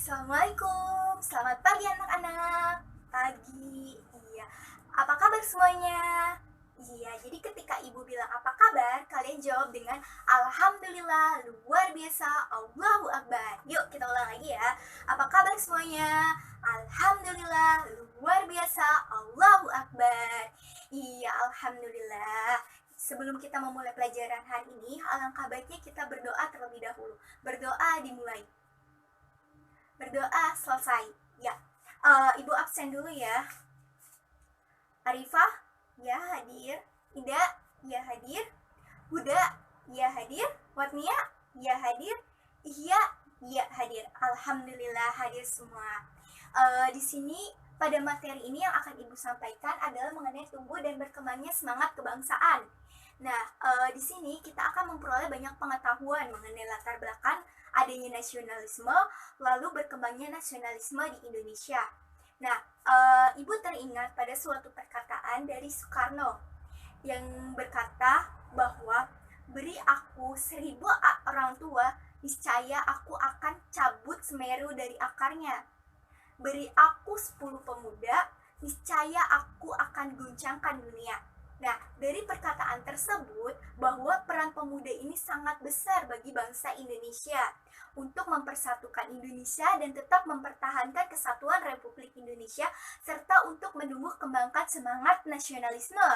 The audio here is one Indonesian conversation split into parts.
Assalamualaikum, selamat pagi anak-anak. Pagi, iya. Apa kabar semuanya? Iya, jadi ketika ibu bilang apa kabar, kalian jawab dengan Alhamdulillah, luar biasa, Allahu Akbar. Yuk kita ulang lagi ya. Apa kabar semuanya? Alhamdulillah, luar biasa, Allahu Akbar. Iya, Alhamdulillah. Sebelum kita memulai pelajaran hari ini, alangkah baiknya kita berdoa terlebih dahulu. Berdoa dimulai. Berdoa selesai. Ya, ibu absen dulu ya. Arifah, ya hadir. Ida, ya hadir. Huda, ya hadir. Watnia, ya hadir. Ihya, ya hadir. Alhamdulillah hadir semua. Di sini pada materi ini yang akan ibu sampaikan adalah mengenai tumbuh dan berkembangnya semangat kebangsaan. Nah, di sini kita akan memperoleh banyak pengetahuan mengenai latar belakang adanya nasionalisme, lalu berkembangnya nasionalisme di Indonesia. Nah, ibu teringat pada suatu perkataan dari Soekarno yang berkata bahwa beri aku 1000 orang tua, niscaya aku akan cabut Semeru dari akarnya. Beri aku 10 pemuda, niscaya aku akan guncangkan dunia. Nah, dari perkataan tersebut bahwa peran pemuda ini sangat besar bagi bangsa Indonesia untuk mempersatukan Indonesia dan tetap mempertahankan kesatuan Republik Indonesia serta untuk menumbuh kembangkan semangat nasionalisme.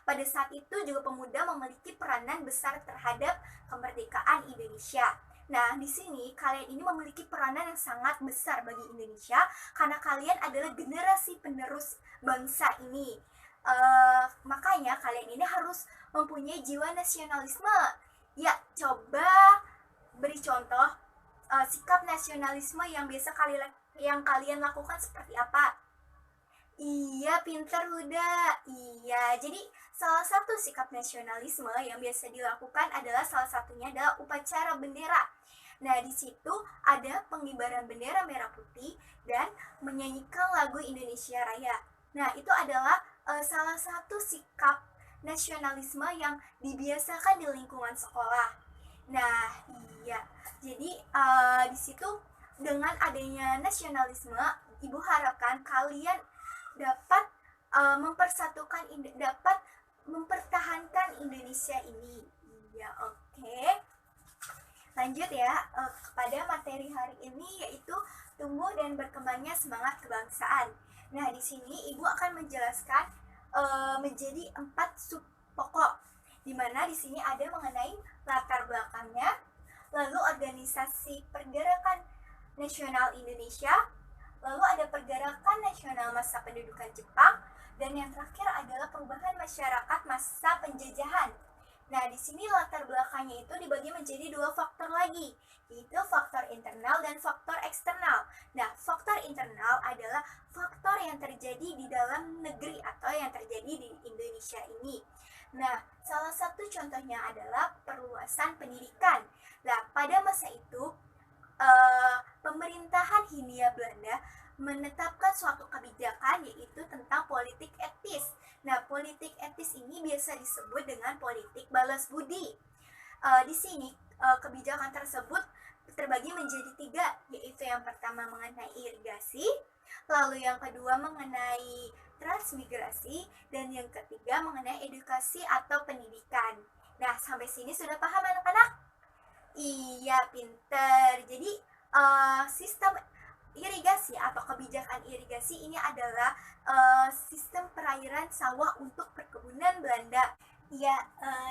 Pada saat itu juga pemuda memiliki peranan besar terhadap kemerdekaan Indonesia. Nah, di sini kalian ini memiliki peranan yang sangat besar bagi Indonesia karena kalian adalah generasi penerus bangsa ini. Makanya kalian ini harus mempunyai jiwa nasionalisme. Ya, coba beri contoh sikap nasionalisme yang biasa kalian lakukan seperti apa? Iya, pintar Huda. Iya, jadi salah satu sikap nasionalisme yang biasa dilakukan adalah salah satunya adalah upacara bendera. Nah, di situ ada pengibaran bendera merah putih dan menyanyikan lagu Indonesia Raya. Nah, itu adalah salah satu sikap nasionalisme yang dibiasakan di lingkungan sekolah. Nah, iya. Jadi di situ dengan adanya nasionalisme, ibu harapkan kalian dapat dapat mempertahankan Indonesia ini. Iya, oke. Lanjut ya kepada materi hari ini yaitu tumbuh dan berkembangnya semangat kebangsaan. Nah, di sini ibu akan menjelaskan menjadi 4 sub pokok, di mana di sini ada mengenai latar belakangnya, lalu organisasi pergerakan nasional Indonesia, lalu ada pergerakan nasional masa pendudukan Jepang, dan yang terakhir adalah perubahan masyarakat masa penjajahan. Nah, di sini latar belakangnya itu dibagi menjadi 2 faktor lagi, yaitu faktor internal dan faktor eksternal. Nah, faktor internal adalah faktor yang terjadi di dalam negeri atau yang terjadi di Indonesia ini. Nah, salah satu contohnya adalah perluasan pendidikan. Nah, pada masa itu, pemerintahan Hindia Belanda menetapkan suatu kebijakan yaitu tentang politik etis. Nah, politik etis ini biasa disebut dengan politik balas budi. Di sini kebijakan tersebut terbagi menjadi 3, yaitu yang pertama mengenai irigasi, lalu yang kedua mengenai transmigrasi, dan yang ketiga mengenai edukasi atau pendidikan. Nah, sampai sini sudah paham anak-anak? Iya, pinter. Jadi sistem irigasi atau kebijakan irigasi ini adalah sistem perairan sawah untuk perkebunan Belanda. Ya,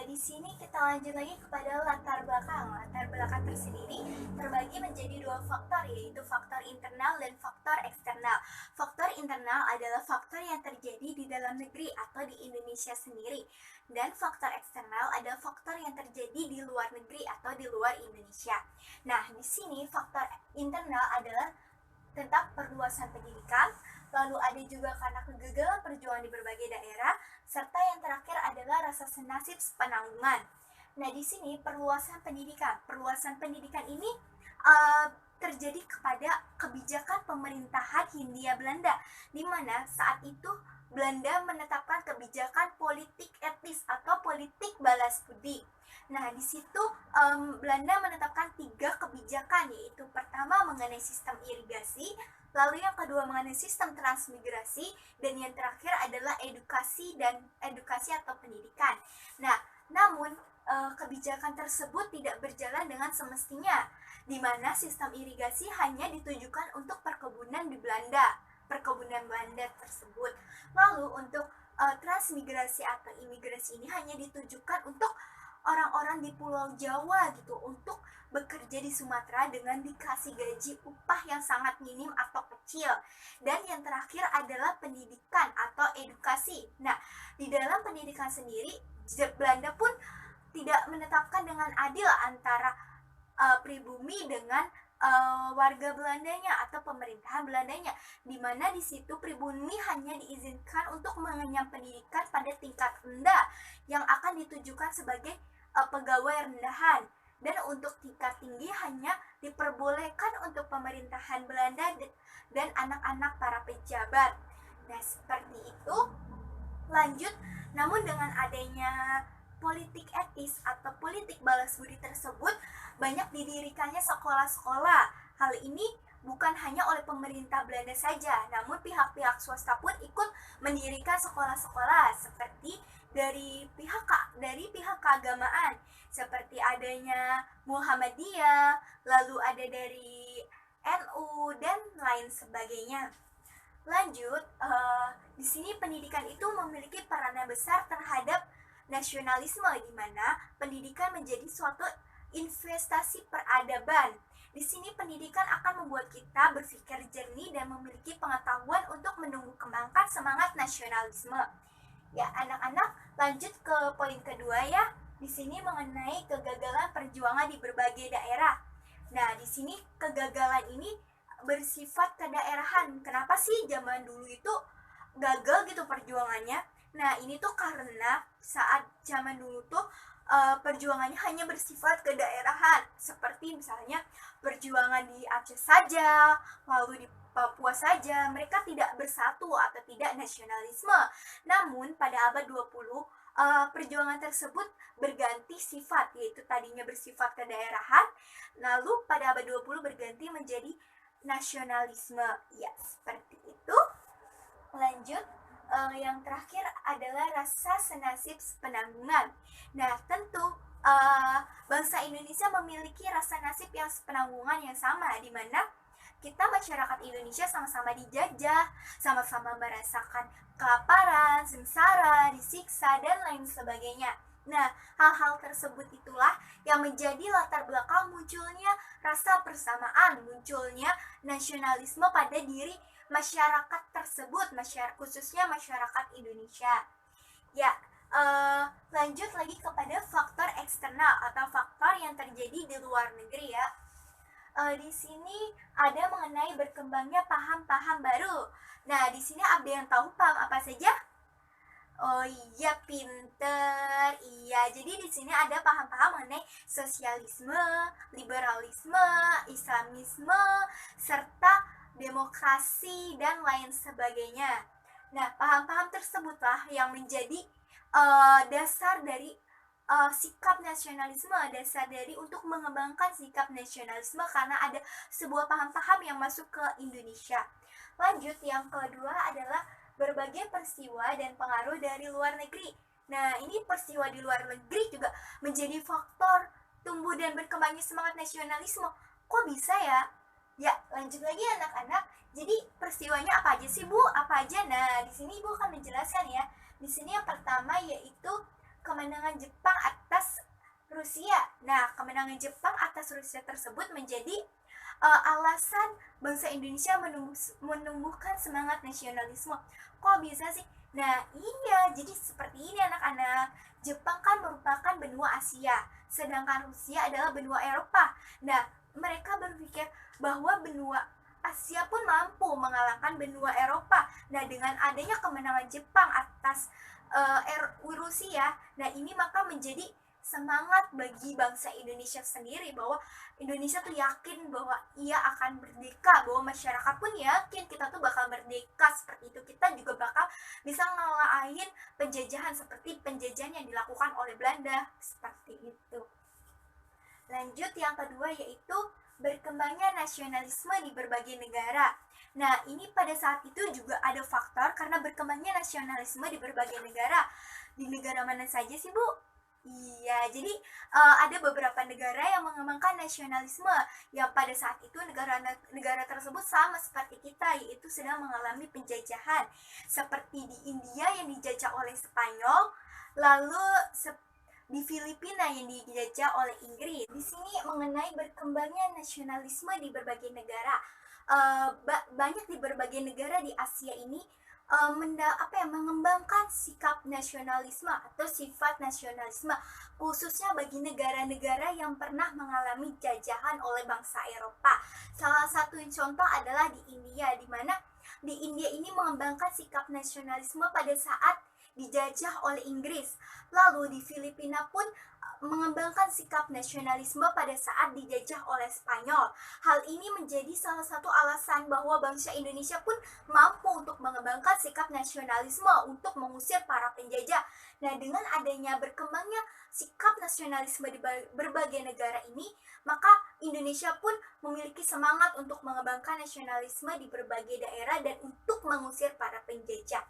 di sini kita lanjut lagi kepada latar belakang. Latar belakang tersendiri terbagi menjadi 2 faktor, yaitu faktor internal dan faktor eksternal. Faktor internal adalah faktor yang terjadi di dalam negeri atau di Indonesia sendiri. Dan faktor eksternal adalah faktor yang terjadi di luar negeri atau di luar Indonesia. Nah, di sini faktor internal adalah tentang perluasan pendidikan, lalu ada juga karena kegagalan perjuangan di berbagai daerah, serta yang terakhir adalah rasa senasib sepenanggungan. Nah, di sini perluasan pendidikan. Perluasan pendidikan ini terjadi kepada kebijakan pemerintahan Hindia Belanda, di mana saat itu Belanda menetapkan kebijakan politik etis atau politik balas budi. Nah, di situ Belanda menetapkan 3 kebijakan, yaitu pertama pertama mengenai sistem irigasi, lalu yang kedua mengenai sistem transmigrasi, dan yang terakhir adalah edukasi atau pendidikan. Nah, namun kebijakan tersebut tidak berjalan dengan semestinya, di mana sistem irigasi hanya ditujukan untuk perkebunan Belanda tersebut. Lalu untuk transmigrasi atau imigrasi ini hanya ditujukan untuk orang-orang di Pulau Jawa gitu, untuk bekerja di Sumatera dengan dikasih gaji upah yang sangat minim atau kecil. Dan yang terakhir adalah pendidikan atau edukasi. Nah, di dalam pendidikan sendiri, Belanda pun tidak menetapkan dengan adil antara pribumi dengan warga Belandanya atau pemerintahan Belandanya, di mana di situ pribumi hanya diizinkan untuk mengenyam pendidikan pada tingkat rendah yang akan ditujukan sebagai pegawai rendahan, dan untuk tingkat tinggi hanya diperbolehkan untuk pemerintahan Belanda dan anak-anak para pejabat. Nah, seperti itu. Lanjut, namun dengan adanya politik etis atau politik balas budi tersebut, banyak didirikannya sekolah-sekolah. Hal ini bukan hanya oleh pemerintah Belanda saja, namun pihak-pihak swasta pun ikut mendirikan sekolah-sekolah, seperti dari pihak keagamaan, seperti adanya Muhammadiyah, lalu ada dari NU dan lain sebagainya. Lanjut, di sini pendidikan itu memiliki peranan besar terhadap nasionalisme, di mana pendidikan menjadi suatu investasi peradaban. Di sini pendidikan akan membuat kita berpikir jernih dan memiliki pengetahuan untuk menumbuh kembangkan semangat nasionalisme. Ya, anak-anak, lanjut ke poin kedua ya. Di sini mengenai kegagalan perjuangan di berbagai daerah. Nah, di sini kegagalan ini bersifat kedaerahan. Kenapa sih zaman dulu itu gagal gitu perjuangannya? Nah, ini tuh karena saat zaman dulu tuh perjuangannya hanya bersifat kedaerahan, seperti misalnya perjuangan di Aceh saja, lalu di Papua saja, mereka tidak bersatu atau tidak nasionalisme. Namun pada abad 20 perjuangan tersebut berganti sifat, yaitu tadinya bersifat kedaerahan, lalu pada abad 20 berganti menjadi nasionalisme. Ya, seperti itu. Lanjut, yang terakhir adalah rasa senasib sepenanggungan. Nah, tentu bangsa Indonesia memiliki rasa nasib yang sepenanggungan yang sama, di mana kita masyarakat Indonesia sama-sama dijajah, sama-sama merasakan kelaparan, sengsara, disiksa, dan lain sebagainya. Nah, hal-hal tersebut itulah yang menjadi latar belakang munculnya rasa persamaan, munculnya nasionalisme pada diri masyarakat tersebut, khususnya masyarakat Indonesia. Ya, lanjut lagi kepada faktor eksternal atau faktor yang terjadi di luar negeri ya. Di sini ada mengenai berkembangnya paham-paham baru. Nah, di sini ada yang tahu paham apa saja? Oh iya, pinter. Iya, jadi di sini ada paham-paham mengenai sosialisme, liberalisme, islamisme, serta demokrasi, dan lain sebagainya. Nah, paham-paham tersebutlah yang menjadi dasar dari sikap nasionalisme, dasar dari untuk mengembangkan sikap nasionalisme, karena ada sebuah paham-paham yang masuk ke Indonesia. Lanjut, yang kedua adalah berbagai peristiwa dan pengaruh dari luar negeri. Nah, ini peristiwa di luar negeri juga menjadi faktor tumbuh dan berkembangnya semangat nasionalisme. Kok bisa ya? Ya, lanjut lagi anak-anak. Jadi peristiwanya apa aja sih, Bu? Apa aja? Nah, di sini Ibu akan menjelaskan ya. Di sini yang pertama yaitu kemenangan Jepang atas Rusia. Nah, kemenangan Jepang atas Rusia tersebut menjadi alasan bangsa Indonesia menumbuhkan semangat nasionalisme. Kok bisa sih? Nah, iya, jadi seperti ini anak-anak. Jepang kan merupakan benua Asia, sedangkan Rusia adalah benua Eropa. Nah, mereka berpikir bahwa benua Asia pun mampu mengalahkan benua Eropa. Nah, dengan adanya kemenangan Jepang atas Rusia, nah ini maka menjadi semangat bagi bangsa Indonesia sendiri, bahwa Indonesia tuh yakin bahwa ia akan merdeka, bahwa masyarakat pun yakin kita tuh bakal merdeka. Seperti itu, kita juga bakal bisa ngalahin penjajahan seperti penjajahan yang dilakukan oleh Belanda. Seperti itu. Lanjut, yang kedua yaitu berkembang berkembangnya nasionalisme di berbagai negara. Nah, ini pada saat itu juga ada faktor karena berkembangnya nasionalisme di berbagai negara. Di negara mana saja sih, Bu? Iya, jadi ada beberapa negara yang mengembangkan nasionalisme yang pada saat itu negara tersebut sama seperti kita, yaitu sedang mengalami penjajahan. Seperti di India yang dijajah oleh Spanyol, lalu di Filipina yang dijajah oleh Inggris. Di sini mengenai berkembangnya nasionalisme di berbagai negara. Banyak di berbagai negara di Asia ini mengembangkan sikap nasionalisme atau sifat nasionalisme, khususnya bagi negara-negara yang pernah mengalami jajahan oleh bangsa Eropa. Salah satu contoh adalah di India, di mana di India ini mengembangkan sikap nasionalisme pada saat dijajah oleh Inggris. Lalu di Filipina pun mengembangkan sikap nasionalisme pada saat dijajah oleh Spanyol. Hal ini menjadi salah satu alasan bahwa bangsa Indonesia pun mampu untuk mengembangkan sikap nasionalisme untuk mengusir para penjajah. Nah, dengan adanya berkembangnya sikap nasionalisme di berbagai negara ini, maka Indonesia pun memiliki semangat untuk mengembangkan nasionalisme di berbagai daerah dan untuk mengusir para penjajah.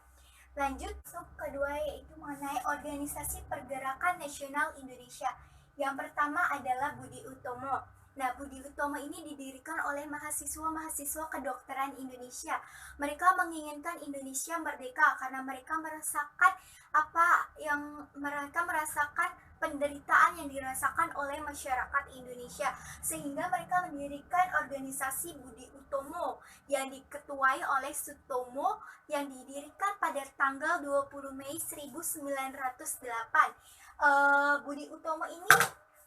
Lanjut, kedua yaitu mengenai Organisasi Pergerakan Nasional Indonesia. Yang pertama adalah Budi Utomo. Nah, Budi Utomo ini didirikan oleh mahasiswa-mahasiswa kedokteran Indonesia. Mereka menginginkan Indonesia merdeka karena mereka merasakan penderitaan yang dirasakan oleh masyarakat Indonesia, sehingga mereka mendirikan organisasi Budi Utomo yang diketuai oleh Sutomo yang didirikan pada tanggal 20 Mei 1908.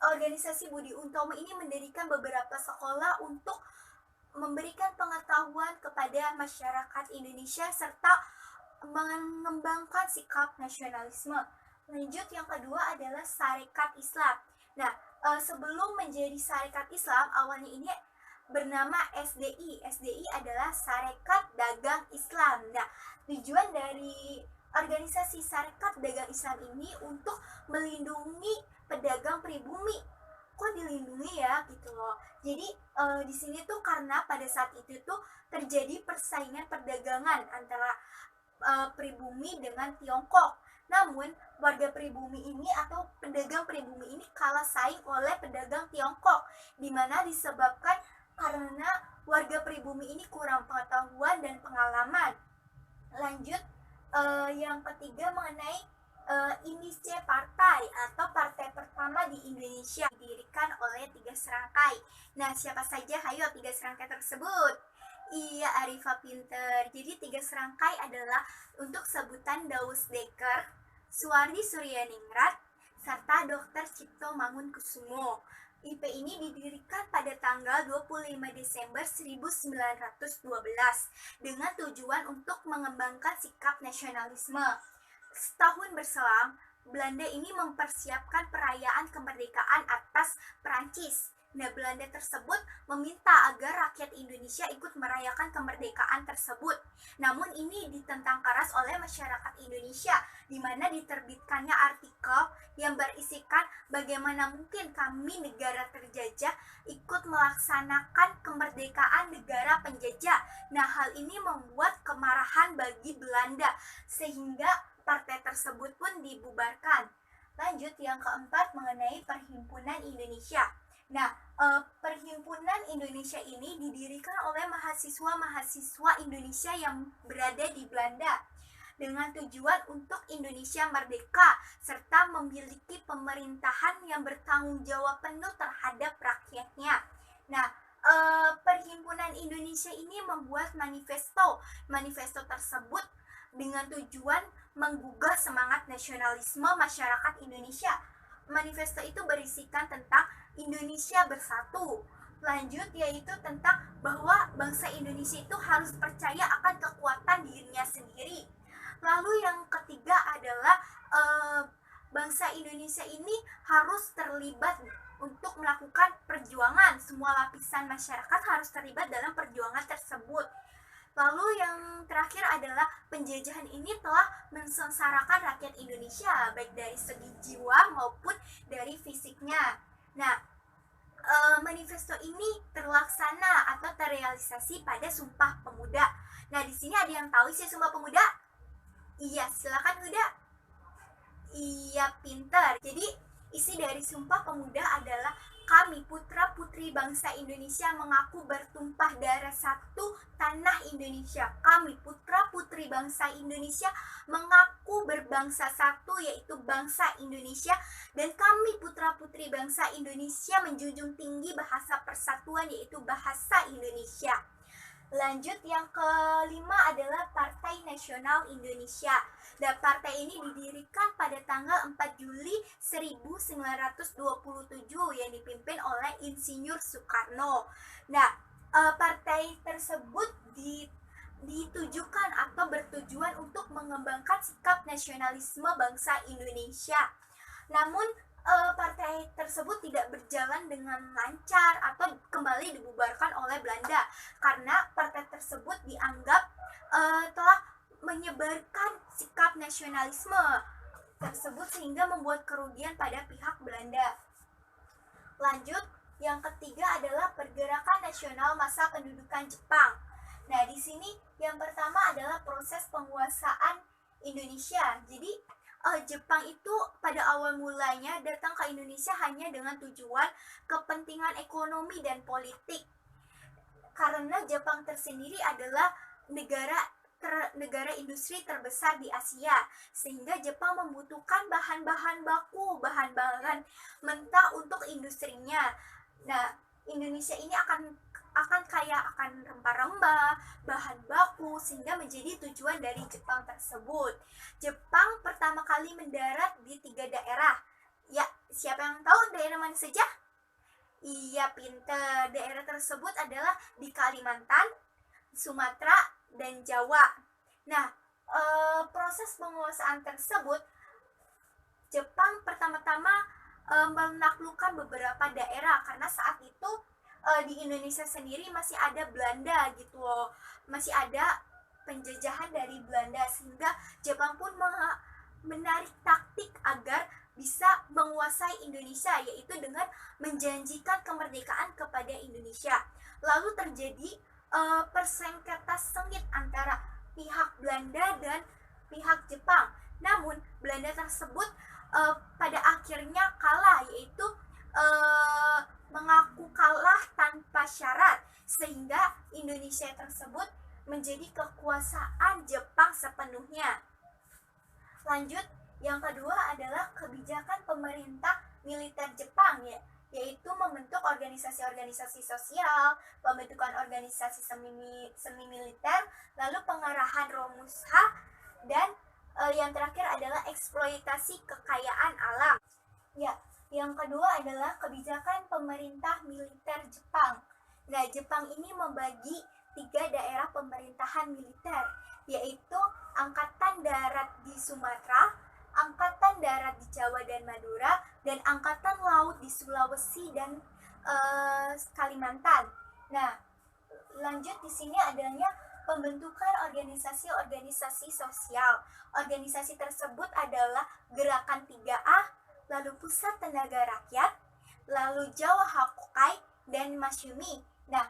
Organisasi Budi Utomo ini mendirikan beberapa sekolah untuk memberikan pengetahuan kepada masyarakat Indonesia serta mengembangkan sikap nasionalisme. Lanjut, yang kedua adalah Sarekat Islam. Nah, sebelum menjadi Sarekat Islam, awalnya ini bernama SDI. SDI adalah Sarekat Dagang Islam. Nah, tujuan dari organisasi Sarekat Dagang Islam ini untuk melindungi pedagang pribumi. Kok dilindungi ya gitu loh. Jadi di sini tuh karena pada saat itu tuh terjadi persaingan perdagangan antara pribumi dengan Tiongkok. Namun, warga pribumi ini atau pedagang pribumi ini kalah saing oleh pedagang Tiongkok, di mana disebabkan karena warga pribumi ini kurang pengetahuan dan pengalaman. Lanjut, yang ketiga mengenai INISE partai atau partai pertama di Indonesia, didirikan oleh 3 serangkai. Nah, siapa saja? Hayo 3 serangkai tersebut. Iya, Arifah pinter. Jadi 3 serangkai adalah untuk sebutan Daus Dekker, Suwardi Suryaningrat, serta Dr. Cipto Mangunkusumo. IP ini didirikan pada tanggal 25 Desember 1912 dengan tujuan untuk mengembangkan sikap nasionalisme. Setahun berselang, Belanda ini mempersiapkan perayaan kemerdekaan atas Perancis. Nah, Belanda tersebut meminta agar rakyat Indonesia ikut merayakan kemerdekaan tersebut. Namun ini ditentang keras oleh masyarakat Indonesia, di mana diterbitkannya artikel yang berisikan bagaimana mungkin kami negara terjajah ikut melaksanakan kemerdekaan negara penjajah. Nah, hal ini membuat kemarahan bagi Belanda, sehingga partai tersebut pun dibubarkan. Lanjut, yang keempat mengenai Perhimpunan Indonesia. Nah, Perhimpunan Indonesia ini didirikan oleh mahasiswa-mahasiswa Indonesia yang berada di Belanda dengan tujuan untuk Indonesia merdeka serta memiliki pemerintahan yang bertanggung jawab penuh terhadap rakyatnya. Nah, Perhimpunan Indonesia ini membuat manifesto. Manifesto tersebut dengan tujuan menggugah semangat nasionalisme masyarakat Indonesia. Manifesto itu berisikan tentang Indonesia bersatu. Lanjut, yaitu tentang bahwa bangsa Indonesia itu harus percaya akan kekuatan dirinya sendiri. Lalu yang ketiga adalah bangsa Indonesia ini harus terlibat untuk melakukan perjuangan. Semua lapisan masyarakat harus terlibat dalam perjuangan tersebut. Lalu yang terakhir adalah penjajahan ini telah mensengsarakan rakyat Indonesia, baik dari segi jiwa maupun dari fisiknya. Nah, manifesto ini terlaksana atau terrealisasi pada Sumpah Pemuda. Nah, di sini ada yang tahu isi Sumpah Pemuda? Iya, silakan Huda. Iya, pinter. Jadi, isi dari Sumpah Pemuda adalah kami putra-putri bangsa Indonesia mengaku bertumpah darah satu tanah Indonesia. Kami putra-putri bangsa Indonesia mengaku berbangsa satu yaitu bangsa Indonesia. Dan kami putra-putri bangsa Indonesia menjunjung tinggi bahasa persatuan yaitu bahasa Indonesia. Lanjut, yang kelima adalah Partai Nasional Indonesia. Dan partai ini didirikan pada tanggal 4 Juli 1927 yang dipimpin oleh Insinyur Soekarno. Nah, partai tersebut ditujukan atau bertujuan untuk mengembangkan sikap nasionalisme bangsa Indonesia. Namun partai tersebut tidak berjalan dengan lancar atau kembali dibubarkan oleh Belanda karena partai tersebut dianggap telah menyebarkan sikap nasionalisme tersebut sehingga membuat kerugian pada pihak Belanda. Lanjut, yang ketiga adalah Pergerakan Nasional Masa Pendudukan Jepang. Nah, di sini yang pertama adalah proses penguasaan Indonesia. Jadi Jepang itu pada awal mulanya datang ke Indonesia hanya dengan tujuan kepentingan ekonomi dan politik. Karena Jepang tersendiri adalah negara industri terbesar di Asia, sehingga Jepang membutuhkan bahan-bahan baku, bahan-bahan mentah untuk industrinya. Nah, Indonesia ini akan kaya akan rempah-rempah, bahan baku, sehingga menjadi tujuan dari Jepang tersebut. Jepang pertama kali mendarat di 3 daerah. Ya, siapa yang tahu daerah mana saja? Iya, pinter. Daerah tersebut adalah di Kalimantan, Sumatera, dan Jawa. Nah, proses penguasaan tersebut, Jepang pertama-tama menaklukkan beberapa daerah karena saat itu di Indonesia sendiri masih ada Belanda gitu loh, masih ada penjajahan dari Belanda, sehingga Jepang pun menarik taktik agar bisa menguasai Indonesia, yaitu dengan menjanjikan kemerdekaan kepada Indonesia. Lalu terjadi persengketaan sengit antara pihak Belanda dan pihak Jepang. Namun Belanda tersebut pada akhirnya kalah, yaitu mengaku kalah tanpa syarat, sehingga Indonesia tersebut menjadi kekuasaan Jepang sepenuhnya. Lanjut, yang kedua adalah kebijakan pemerintah militer Jepang, yaitu membentuk organisasi-organisasi sosial, pembentukan organisasi semi militer, lalu pengarahan Romusha, dan yang terakhir adalah eksploitasi kekayaan alam. Ya, yang kedua adalah kebijakan pemerintah militer Jepang. Nah, Jepang ini membagi 3 daerah pemerintahan militer, yaitu Angkatan Darat di Sumatera, Angkatan Darat di Jawa dan Madura, dan Angkatan Laut di Sulawesi dan Kalimantan. Nah, lanjut di sini adanya pembentukan organisasi-organisasi sosial. Organisasi tersebut adalah Gerakan 3A, lalu Pusat Tenaga Rakyat, lalu Jawa Hakokai, dan Masyumi. Nah,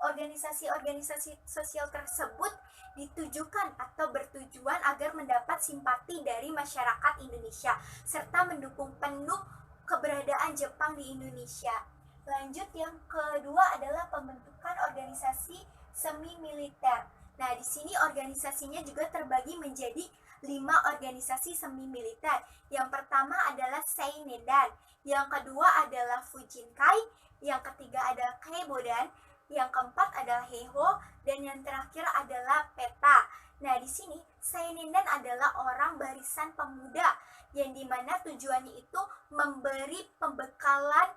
organisasi-organisasi sosial tersebut ditujukan atau bertujuan agar mendapat simpati dari masyarakat Indonesia serta mendukung penuh keberadaan Jepang di Indonesia. Lanjut, yang kedua adalah pembentukan organisasi semi militer. Nah, di sini organisasinya juga terbagi menjadi 5 organisasi semi militer. Yang pertama adalah Seinedan, yang kedua adalah Fujinkai, yang ketiga adalah Keibodan, yang keempat adalah Heiho, dan yang terakhir adalah Peta. Nah, di sini Seinedan adalah orang barisan pemuda yang dimana tujuannya itu memberi pembekalan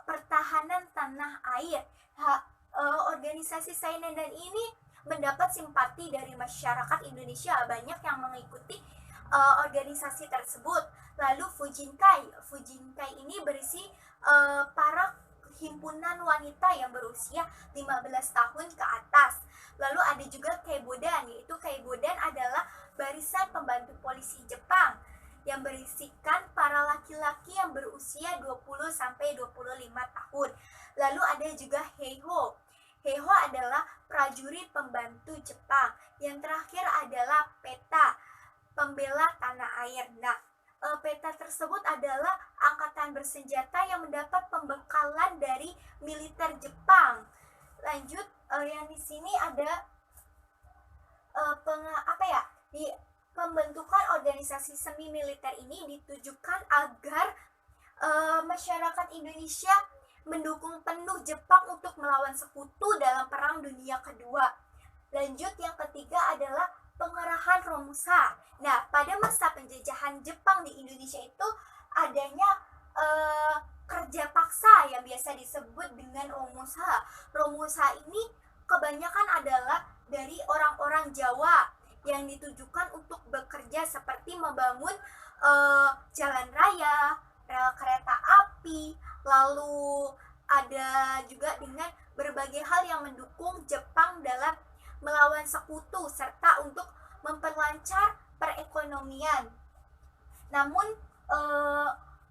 pertahanan tanah air. Organisasi Seinedan ini mendapat simpati dari masyarakat Indonesia, banyak yang mengikuti organisasi tersebut. Lalu Fujinkai ini berisi para himpunan wanita yang berusia 15 tahun ke atas. Lalu ada juga Keibodan, yaitu Keibodan adalah barisan pembantu polisi Jepang. yang berisikan para laki-laki yang berusia 20-25 tahun. Lalu ada juga Heiho. Heiho adalah prajurit pembantu Jepang. Yang terakhir adalah Peta, pembela tanah air. Nah, Peta tersebut adalah angkatan bersenjata yang mendapat pembekalan dari militer Jepang. Lanjut, yang di sini ada di pembentukan organisasi semi militer ini ditujukan agar masyarakat Indonesia mendukung penuh Jepang untuk melawan sekutu dalam Perang Dunia Kedua. Lanjut, yang ketiga adalah pengerahan Romusa. Nah, pada masa penjajahan Jepang di Indonesia itu adanya kerja paksa yang biasa disebut dengan Romusa. Romusa ini kebanyakan adalah dari orang-orang Jawa yang ditujukan untuk bekerja seperti membangun jalan raya, rel kereta api, lalu ada juga dengan berbagai hal yang mendukung Jepang dalam melawan sekutu serta untuk memperlancar perekonomian. Namun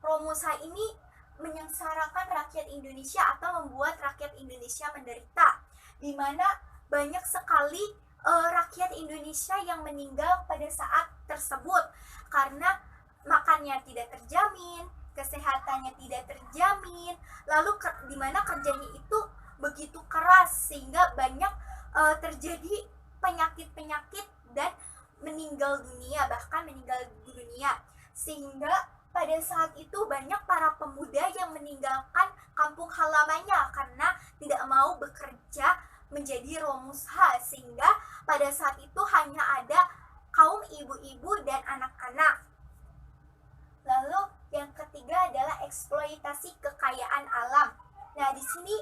Romusa ini menyengsarakan rakyat Indonesia atau membuat rakyat Indonesia menderita, di mana banyak sekali rakyat Indonesia yang meninggal pada saat tersebut karena makannya tidak terjamin, kesehatannya tidak terjamin, lalu di mana kerjanya itu begitu keras sehingga banyak terjadi penyakit-penyakit dan meninggal dunia, bahkan meninggal dunia, sehingga pada saat itu banyak para pemuda yang meninggalkan kampung halamannya karena tidak mau bekerja menjadi Romusha, sehingga pada saat itu hanya ada kaum ibu-ibu dan anak-anak. Lalu yang ketiga adalah eksploitasi kekayaan alam. Nah, di sini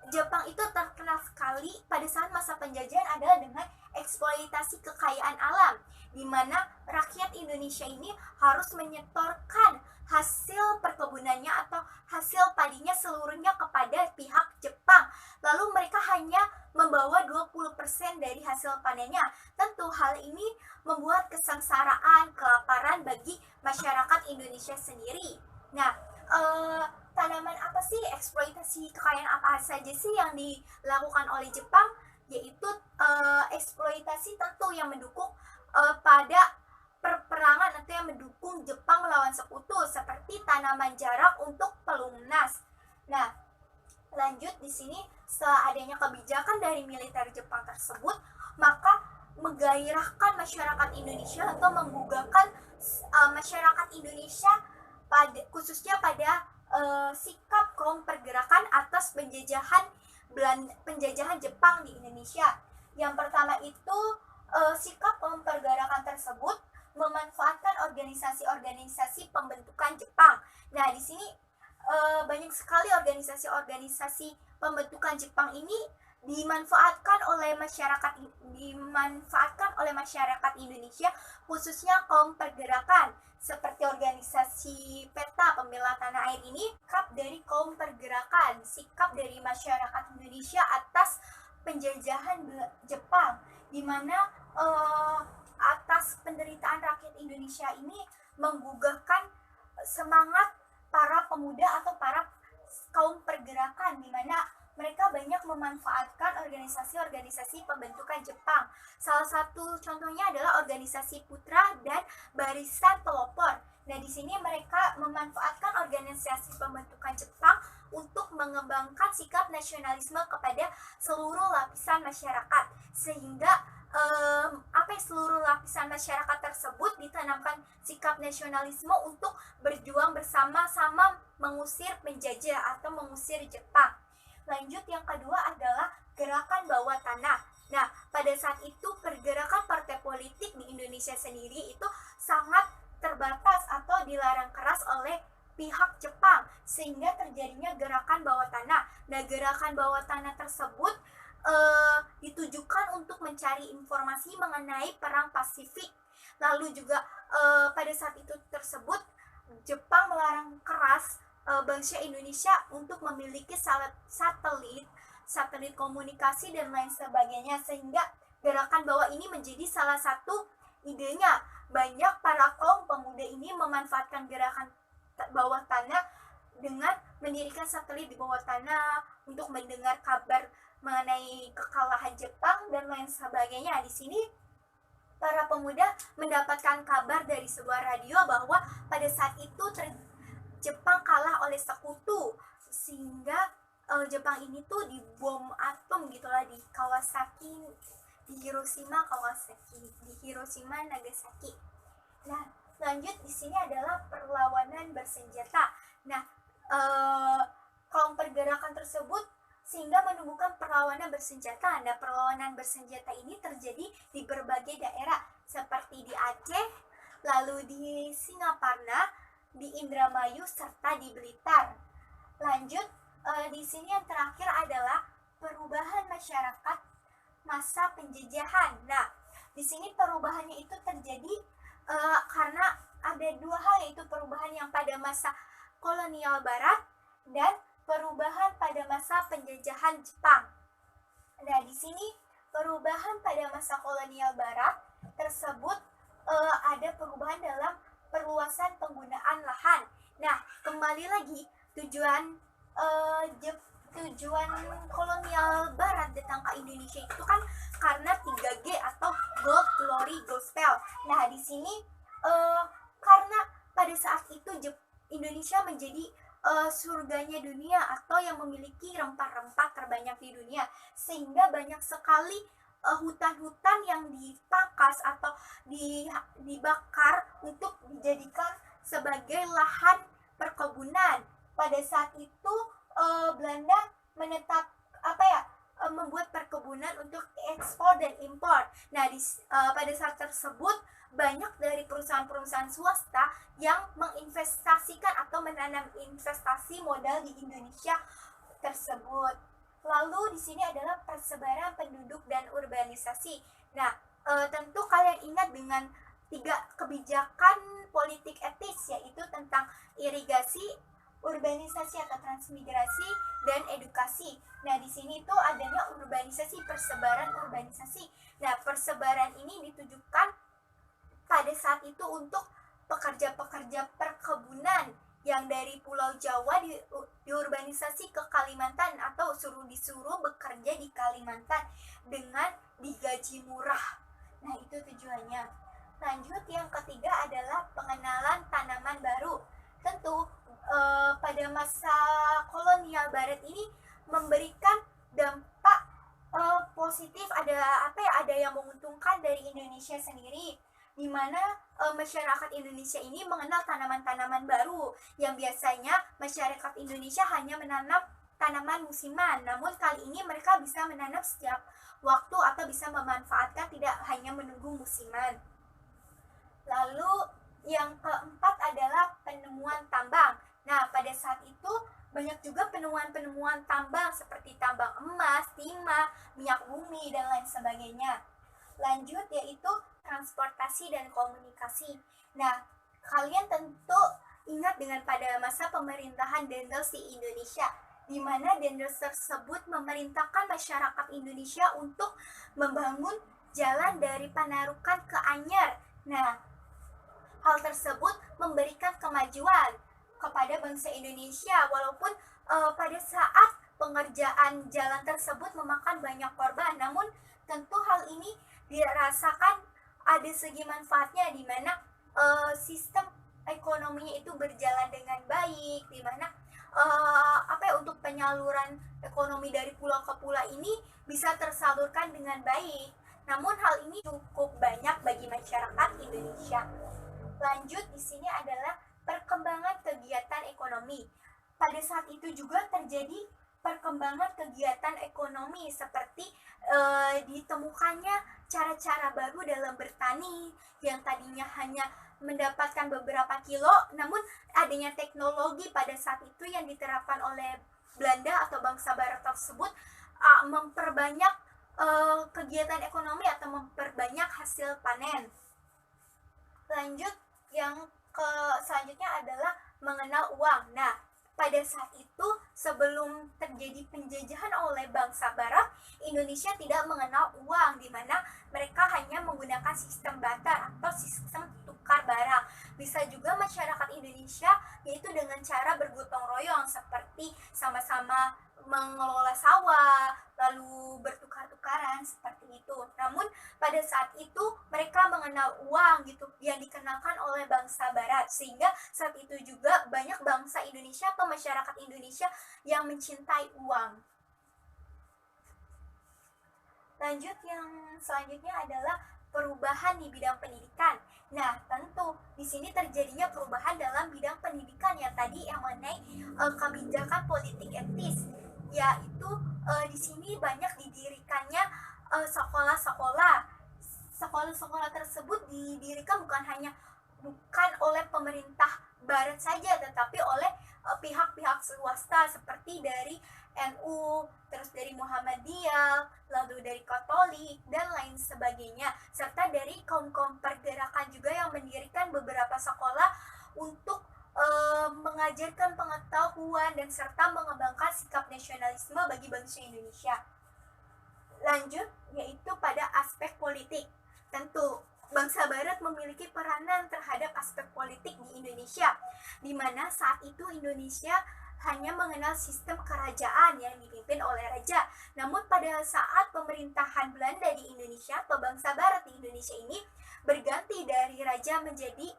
Jepang itu terkenal sekali pada saat masa penjajahan adalah dengan eksploitasi kekayaan alam, di mana rakyat Indonesia ini harus menyetorkan hasil perkebunannya atau hasil padinya seluruhnya kepada pihak Jepang. Lalu mereka hanya membawa 20% dari hasil panennya. Tentu hal ini membuat kesengsaraan, kelaparan bagi masyarakat Indonesia sendiri. Nah, tanaman apa sih, eksploitasi kekayaan apa saja sih yang dilakukan oleh Jepang? Yaitu eksploitasi tentu yang mendukung pada perperangan atau yang mendukung Jepang melawan sekutu, seperti tanaman jarak untuk pelunas. Nah, lanjut di sini, setelah adanya kebijakan dari militer Jepang tersebut, maka menggairahkan masyarakat Indonesia atau menggugahkan masyarakat Indonesia khususnya pada sikap kaum pergerakan atas penjajahan Jepang di Indonesia. Yang pertama itu sikap kaum pergerakan tersebut memanfaatkan organisasi-organisasi pembentukan Jepang. Nah, di sini banyak sekali organisasi-organisasi pembentukan Jepang ini dimanfaatkan oleh masyarakat Indonesia, khususnya kaum pergerakan, seperti organisasi Peta, pembela tanah air ini sikap dari kaum pergerakan, sikap dari masyarakat Indonesia atas penjajahan Jepang, di mana atas penderitaan rakyat Indonesia ini menggugahkan semangat para pemuda atau para kaum pergerakan, di mana mereka banyak memanfaatkan organisasi-organisasi pembentukan Jepang. Salah satu contohnya adalah organisasi Putra dan Barisan Pelopor. Nah, di sini mereka memanfaatkan organisasi pembentukan Jepang untuk mengembangkan sikap nasionalisme kepada seluruh lapisan masyarakat, sehingga seluruh lapisan masyarakat tersebut ditanamkan sikap nasionalisme untuk berjuang bersama-sama mengusir penjajah atau mengusir Jepang. Lanjut, yang kedua adalah gerakan bawah tanah. Nah, pada saat itu pergerakan partai politik di Indonesia sendiri itu sangat terbatas atau dilarang keras oleh pihak Jepang, sehingga terjadinya gerakan bawah tanah. Nah, gerakan bawah tanah tersebut ditujukan untuk mencari informasi mengenai perang Pasifik. Lalu juga pada saat itu tersebut Jepang melarang keras bangsa Indonesia untuk memiliki satelit komunikasi dan lain sebagainya, sehingga gerakan bawah ini menjadi salah satu idenya. Banyak para kaum pemuda ini memanfaatkan gerakan bawah tanah dengan mendirikan satelit di bawah tanah untuk mendengar kabar mengenai kekalahan Jepang dan lain sebagainya. Di sini para pemuda mendapatkan kabar dari sebuah radio bahwa pada saat itu Jepang kalah oleh sekutu, sehingga Jepang ini tuh dibom atom gitulah di Kawasaki, di Hiroshima Nagasaki. Nah, lanjut di sini adalah perlawanan bersenjata. Nah, kaum pergerakan tersebut sehingga menumbuhkan perlawanan bersenjata. Nah, perlawanan bersenjata ini terjadi di berbagai daerah seperti di Aceh, lalu di Singaparna, di Indramayu, serta di Blitar. Lanjut, di sini yang terakhir adalah perubahan masyarakat masa penjajahan. Nah, di sini perubahannya itu terjadi karena ada dua hal, yaitu perubahan yang pada masa kolonial barat dan perubahan pada masa penjajahan Jepang. Nah, di sini perubahan pada masa kolonial barat tersebut ada perubahan dalam perluasan penggunaan lahan. Nah, kembali lagi tujuan kolonial barat datang ke Indonesia itu kan karena 3G atau Gold, Glory, Gospel. Nah, di sini karena pada saat itu Indonesia menjadi surganya dunia atau yang memiliki rempah-rempah terbanyak di dunia, sehingga banyak sekali hutan-hutan yang dipangkas atau dibakar untuk dijadikan sebagai lahan perkebunan. Pada saat itu Belanda membuat perkebunan untuk ekspor dan impor. Nah, pada saat tersebut banyak dari perusahaan-perusahaan swasta yang menginvestasikan atau menanam investasi modal di Indonesia tersebut. Lalu di sini adalah persebaran penduduk dan urbanisasi. Nah, tentu kalian ingat dengan 3 kebijakan politik etis, yaitu tentang irigasi, urbanisasi atau transmigrasi, dan edukasi. Nah, di sini itu adanya urbanisasi, persebaran urbanisasi. Nah, persebaran ini ditujukan pada saat itu untuk pekerja-pekerja perkebunan yang dari Pulau Jawa diurbanisasi ke Kalimantan atau disuruh bekerja di Kalimantan dengan digaji murah. Nah, itu tujuannya. Lanjut, yang ketiga adalah pengenalan tanaman baru. Tentu pada masa kolonial barat ini memberikan dampak positif, ada yang menguntungkan dari Indonesia sendiri, di mana masyarakat Indonesia ini mengenal tanaman-tanaman baru yang biasanya masyarakat Indonesia hanya menanam tanaman musiman, namun kali ini mereka bisa menanam setiap waktu atau bisa memanfaatkan, tidak hanya menunggu musiman. Lalu yang keempat adalah penemuan tambang. Nah, pada saat itu banyak juga penemuan-penemuan tambang seperti tambang emas, timah, minyak bumi, dan lain sebagainya. Lanjut, yaitu transportasi dan komunikasi. Nah, kalian tentu ingat dengan pada masa pemerintahan Dendels di Indonesia, di mana Dendels tersebut memerintahkan masyarakat Indonesia untuk membangun jalan dari Panarukan ke Anyer. Nah, hal tersebut memberikan kemajuan kepada bangsa Indonesia, walaupun pada saat pengerjaan jalan tersebut memakan banyak korban, namun tentu hal ini dirasakan ada segi manfaatnya, di mana sistem ekonominya itu berjalan dengan baik, di mana untuk penyaluran ekonomi dari pulau ke pulau ini bisa tersalurkan dengan baik. Namun hal ini cukup banyak bagi masyarakat Indonesia. Lanjut, di sini adalah perkembangan kegiatan ekonomi. Pada saat itu juga terjadi perkembangan kegiatan ekonomi seperti ditemukannya cara-cara baru dalam bertani yang tadinya hanya mendapatkan beberapa kilo, namun adanya teknologi pada saat itu yang diterapkan oleh Belanda atau bangsa barat tersebut memperbanyak kegiatan ekonomi atau memperbanyak hasil panen. Lanjut, yang selanjutnya adalah mengenal uang. Nah, pada saat itu sebelum terjadi penjajahan oleh bangsa barat, Indonesia tidak mengenal uang, di mana mereka hanya menggunakan sistem barter atau sistem tukar barang. Bisa juga masyarakat Indonesia yaitu dengan cara bergotong royong seperti sama-sama mengelola sawah, lalu bertukar-tukaran seperti itu. Namun pada saat itu mereka mengenal uang gitu yang dikenalkan oleh bangsa barat, sehingga saat itu juga banyak bangsa Indonesia atau masyarakat Indonesia yang mencintai uang. Lanjut, yang selanjutnya adalah perubahan di bidang pendidikan. Nah, tentu di sini terjadinya perubahan dalam bidang pendidikan yang tadi yang mengenai kebijakan politik etis, yaitu di sini banyak didirikannya sekolah-sekolah. Sekolah-sekolah tersebut didirikan bukan oleh pemerintah barat saja, tetapi oleh pihak-pihak swasta seperti dari NU, terus dari Muhammadiyah, lalu dari Katolik, dan lain sebagainya, serta dari kaum-kaum pergerakan juga yang mendirikan beberapa sekolah untuk mengajarkan pengetahuan dan serta mengembangkan sikap nasionalisme bagi bangsa Indonesia. Lanjut, yaitu pada aspek politik. Tentu bangsa barat memiliki peranan terhadap aspek politik di Indonesia, di mana saat itu Indonesia hanya mengenal sistem kerajaan yang dipimpin oleh raja. Namun pada saat pemerintahan Belanda di Indonesia atau bangsa barat di Indonesia ini berganti dari raja menjadi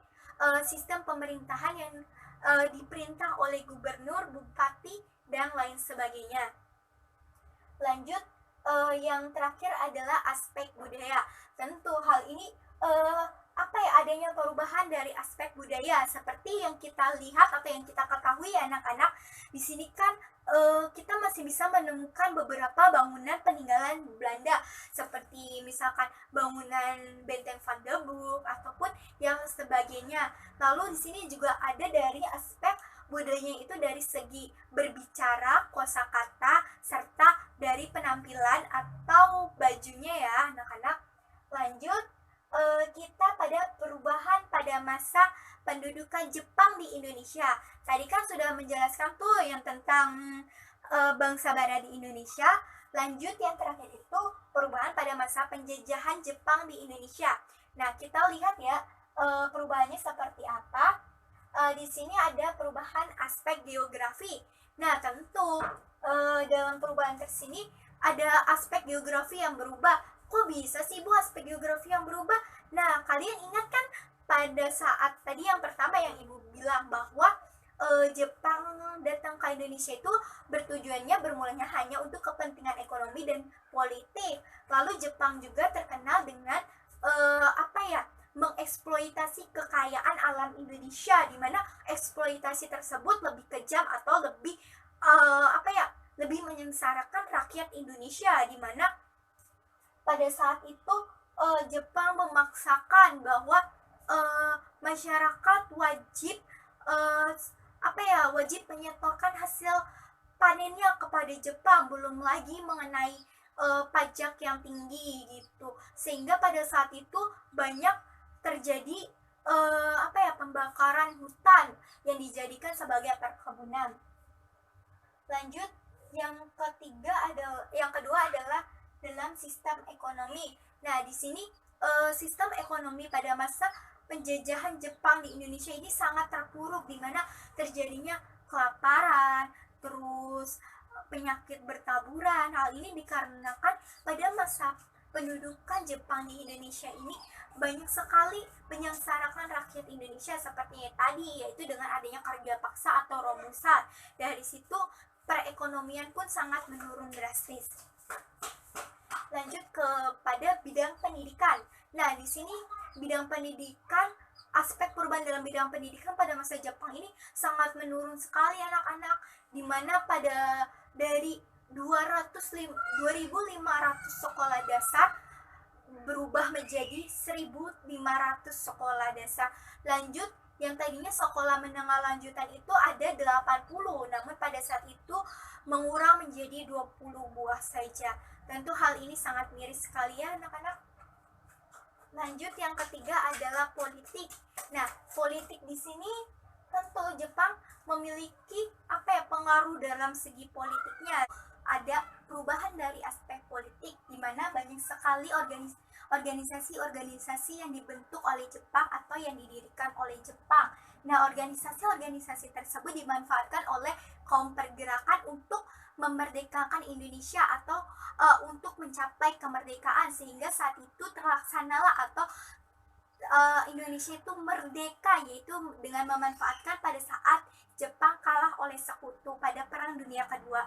sistem pemerintahan yang diperintah oleh gubernur, bupati, dan lain sebagainya. Lanjut, yang terakhir adalah aspek budaya. Tentu hal ini adanya perubahan dari aspek budaya seperti yang kita lihat atau yang kita ketahui ya anak-anak. Di sini kan kita masih bisa menemukan beberapa bangunan peninggalan Belanda seperti misalkan bangunan Benteng Van de Burg ataupun yang sebagainya. Lalu di sini juga ada dari aspek budayanya itu dari segi berbicara, kosakata, serta dari penampilan atau bajunya ya anak-anak. Lanjut, kita pada perubahan pada masa pendudukan Jepang di Indonesia. Tadi kan sudah menjelaskan tuh yang tentang bangsa barat di Indonesia. Lanjut, yang terakhir itu perubahan pada masa penjajahan Jepang di Indonesia. Nah, kita lihat ya perubahannya seperti apa. Di sini ada perubahan aspek geografi. Nah, tentu dalam perubahan tersini ada aspek geografi yang berubah. Kok bisa sih Bu aspek geografi yang berubah? Nah, kalian ingat kan pada saat tadi yang pertama yang Ibu bilang bahwa Jepang datang ke Indonesia itu bertujuannya bermulanya hanya untuk kepentingan ekonomi dan politik. Lalu Jepang juga terkenal dengan mengeksploitasi kekayaan alam Indonesia, di mana eksploitasi tersebut lebih kejam atau lebih lebih menyengsarakan rakyat Indonesia, di mana pada saat itu Jepang memaksakan bahwa masyarakat wajib wajib menyetorkan hasil panennya kepada Jepang, belum lagi mengenai pajak yang tinggi gitu, sehingga pada saat itu banyak terjadi pembakaran hutan yang dijadikan sebagai perkebunan. Lanjut, yang kedua adalah dalam sistem ekonomi. Nah, di sini sistem ekonomi pada masa penjajahan Jepang di Indonesia ini sangat terpuruk, di mana terjadinya kelaparan, terus penyakit bertaburan. Hal ini dikarenakan pada masa pendudukan Jepang di Indonesia ini banyak sekali menyengsarakan rakyat Indonesia seperti tadi, yaitu dengan adanya kerja paksa atau romusa. Dari situ perekonomian pun sangat menurun drastis. Lanjut kepada bidang pendidikan. Nah, di sini bidang pendidikan, aspek perubahan dalam bidang pendidikan pada masa Jepang ini sangat menurun sekali anak-anak, di mana dari 2.500 sekolah dasar berubah menjadi 1.500 sekolah dasar. Lanjut, yang tadinya sekolah menengah lanjutan itu ada 80, namun pada saat itu mengurang menjadi 20 buah saja. Tentu hal ini sangat miris sekali ya anak-anak. Lanjut, yang ketiga adalah politik. Nah, politik di sini tentu Jepang memiliki pengaruh dalam segi politiknya. Ada perubahan dari aspek politik di mana banyak sekali organisasi-organisasi yang dibentuk oleh Jepang atau yang didirikan oleh Jepang. Nah, organisasi-organisasi tersebut dimanfaatkan oleh kaum pergerakan untuk memerdekakan Indonesia atau untuk mencapai kemerdekaan, sehingga saat itu terlaksanalah atau Indonesia itu merdeka, yaitu dengan memanfaatkan pada saat Jepang kalah oleh sekutu pada Perang Dunia Kedua.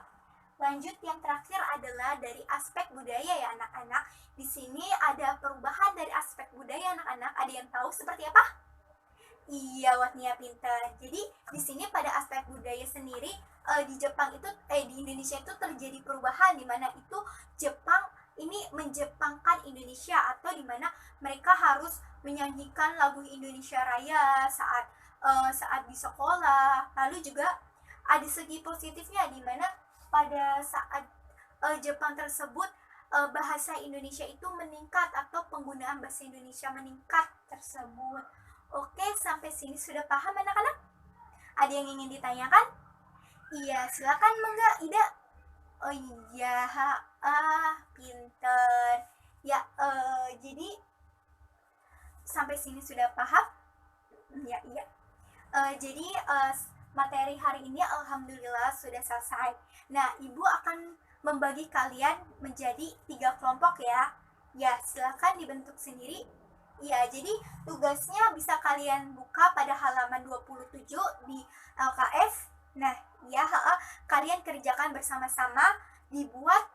Lanjut, yang terakhir adalah dari aspek budaya ya anak-anak. Di sini ada perubahan dari aspek budaya anak-anak. Ada yang tahu seperti apa? Iya, Watnia pintar. Jadi di sini pada aspek budaya sendiri di Jepang itu di Indonesia itu terjadi perubahan di mana itu Jepang ini menjepangkan Indonesia, atau di mana mereka harus menyanyikan lagu Indonesia Raya saat di sekolah. Lalu juga ada segi positifnya di mana pada saat Jepang tersebut bahasa Indonesia itu meningkat atau penggunaan bahasa Indonesia meningkat tersebut. Oke, sampai sini sudah paham anak-anak? Ada yang ingin ditanyakan? Iya, silakan Mangga, Ida. Oh iya, pinter. Ya, jadi sampai sini sudah paham? Ya, iya. Jadi materi hari ini alhamdulillah sudah selesai. Nah, Ibu akan membagi kalian menjadi 3 kelompok ya. Ya, silakan dibentuk sendiri. Ya, jadi tugasnya bisa kalian buka pada halaman 27 di LKS. Nah, ya, kalian kerjakan bersama-sama, dibuat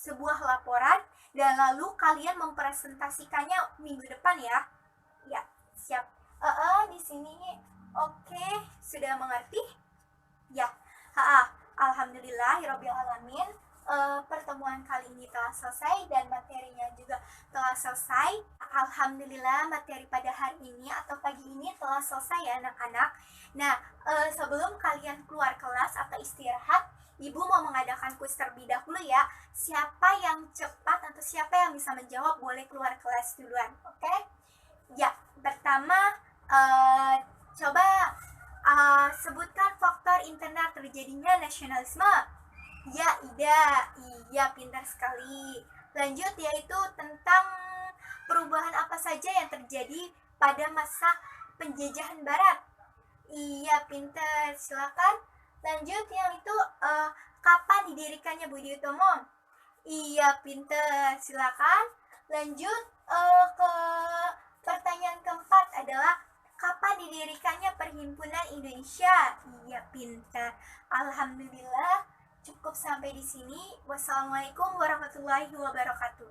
sebuah laporan, dan lalu kalian mempresentasikannya minggu depan ya. Ya, siap. Di sini oke, sudah mengerti? Ya, alhamdulillahirabbil alamin. Pertemuan kali ini telah selesai dan materinya juga telah selesai. Alhamdulillah, materi pada hari ini atau pagi ini telah selesai ya anak-anak. Nah, sebelum kalian keluar kelas atau istirahat, Ibu mau mengadakan kuis terlebih dahulu ya. Siapa yang cepat atau siapa yang bisa menjawab boleh keluar kelas duluan, oke? Ya, pertama coba sebutkan faktor internal terjadinya nasionalisme. Ya, Ida. Iya, pintar sekali. Lanjut, yaitu tentang perubahan apa saja yang terjadi pada masa penjajahan Barat. Iya, pintar. Silakan. Lanjut, yang itu kapan didirikannya Budi Utomo? Iya, pintar. Silakan. Lanjut ke pertanyaan keempat adalah kapan didirikannya Perhimpunan Indonesia? Iya, pintar. Alhamdulillah. Cukup sampai di sini. Wassalamualaikum warahmatullahi wabarakatuh.